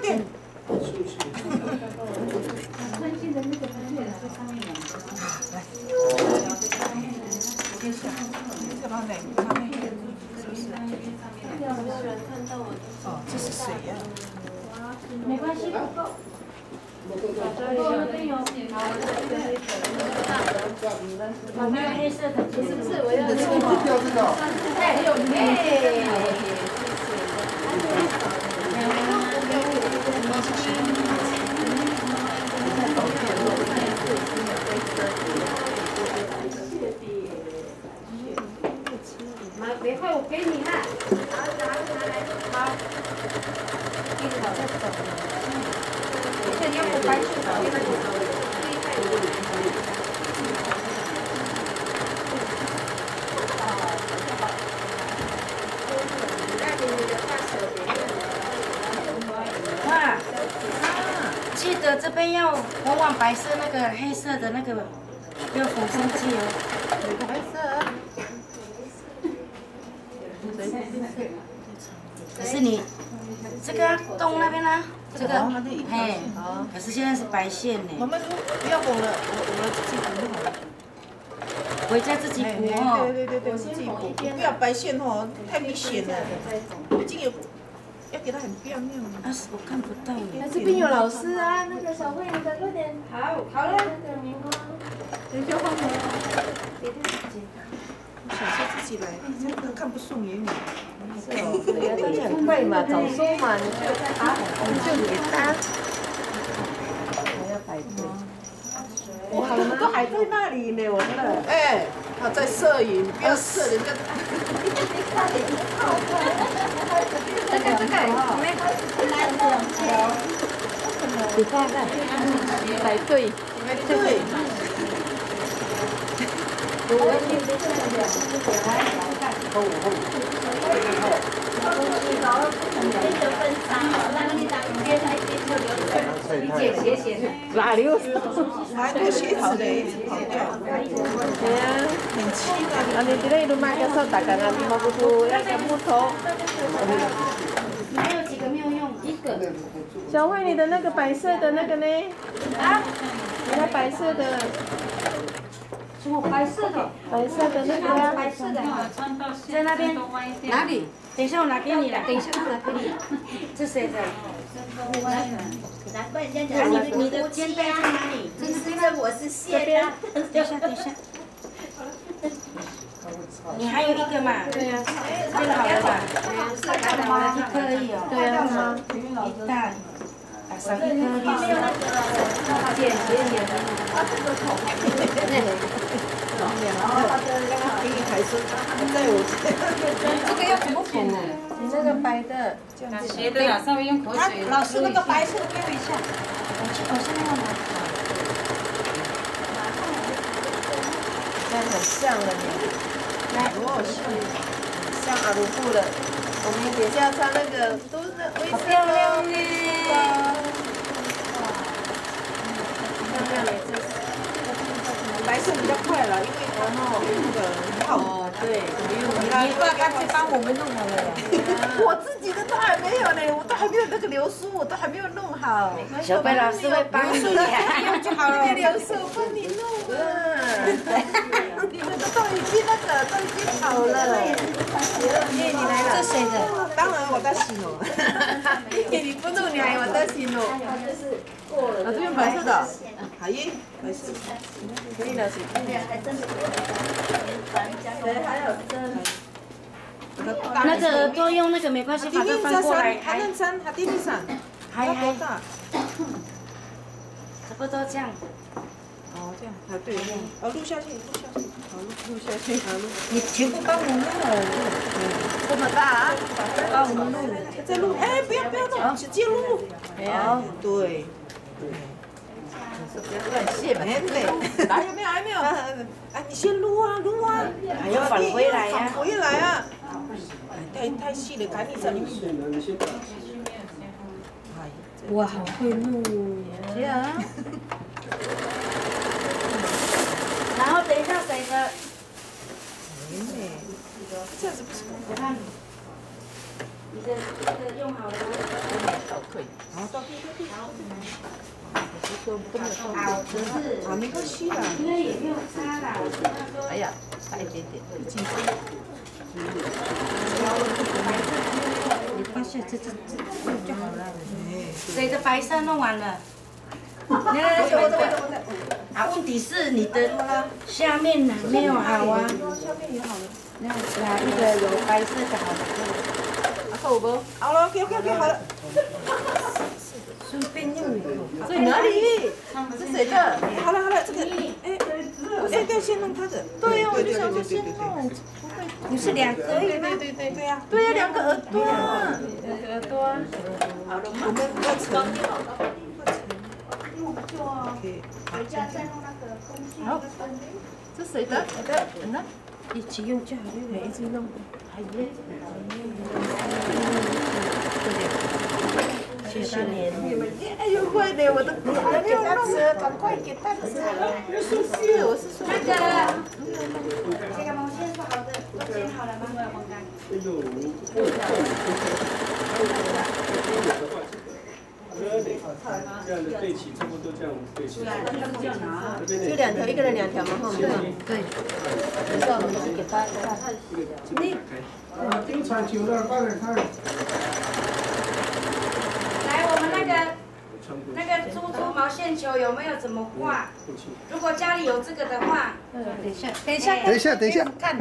点。最近的那个分类在上面有。来，接下，这帮哪？是不是？有没有人看到我？哦，这是谁呀？没关系，不够。我那边有，有没有黑色的？不是，我要这个掉这个。哎，有没会，我给你哈。好，给你好再走。这要不白去找那个。哇，记得这边要往往白色那个黑色的那个要缝上去哦。白色。可是你这个洞那边呢？这个，嘿，可是现在是白线呢。我们不要缝了，我自己缝就好了。回家自己补哦。对，自己补，不要白线哦，太明显了。已经有，要给它很漂亮。啊，我看不到耶。这边有老师啊，那个小慧，你的快点。好了。那个明光，你就换回来。小时候自己来，真的看不顺眼你。是哦，对呀，大家很会嘛，早说嘛，你就给他。还要排队。我好了都还在那里呢，我的。哎，他在摄影，不要摄人家。这个，你看看，排队。对。哪里有？还多鞋子嘞，一直跑掉。对啊，很气啊！啊，你这里都买个手打干啊，你毛不多，那个木头。还有几个没有用？一个。小慧，你的那个白色的那个呢？啊？你的白色的。什么白色的？白色的那个啊。白色的，在那边。哪里？等一下我拿给你了。等一下我拿给你。这谁的？难怪人家讲你的肩带在哪里？其实这我是谢的。等一下。你还有一个嘛？对呀。这个好了吧？一颗而已哦。对呀。一袋。少一颗绿色。剪。给你抬升，在我这个要怎么缝啊？你那个白的。斜的啦，稍微用口水。老师那个白色的给我一下。我现在要拿。那很像了你。像阿鲁布的。我们等下穿那个都是微色漂亮呢。漂亮耶！白色比较快了，因为那个很好。哦，对。你爸干脆帮我们弄好了。我自己的都还没有呢，我都还没有那个流苏，我都还没有弄好。小贝老师会帮你，用就好了。流苏我帮你弄啊。你们都已经好了。你来了。这谁的？当然我在洗了。你不弄你还我在洗了。啊，这边白色的。好耶，白色。可以了，是。还有针。那个耳朵用那个没关系，把它翻过来。还能穿，还地地上。还大。差不多这样。哦，这样，啊对，录下去，好录下去，好录。你全部帮我录了。这么大啊？帮我们录。再录，哎，不要弄，直接录。好，对。不要乱卸嘛。来，有没有？还没有。哎，你先录啊。还要返回来呀。返回来啊。太细了，赶紧在里面。哇，好会录这样。然后等一下谁的？这样子不是？我看。你的用好了吗？水。好，倒地。好，只是啊，没关系啦。因为也没有差啦。哎呀，差一点点，轻松。你发现这就好了。谁的白色弄完了？来，啊，问题是你的下面呢没有好啊。下面也好了。来一个有白色的好了。好不？好了，OK，好了。顺便用一个。所以哪里？是谁的？好了，这个，对，先弄他的。对呀，我就想说先弄，不是2个而已吗？对呀，2个耳朵。耳朵啊。好了，我们要盛。好，这谁的？一起用就好了，一直弄。谢谢你。哎呦，快点，我的你要给他吃，赶快给他吃。谢谢，我是说这个毛线是好的，都剪好了吗？这样的对齐，差不多这样对齐。就2条，一个人2条嘛，哈。对。这样我们就给他你。经常求的，快点看。来，我们那个珠珠毛线球有没有怎么画？如果家里有这个的话，等一下。看。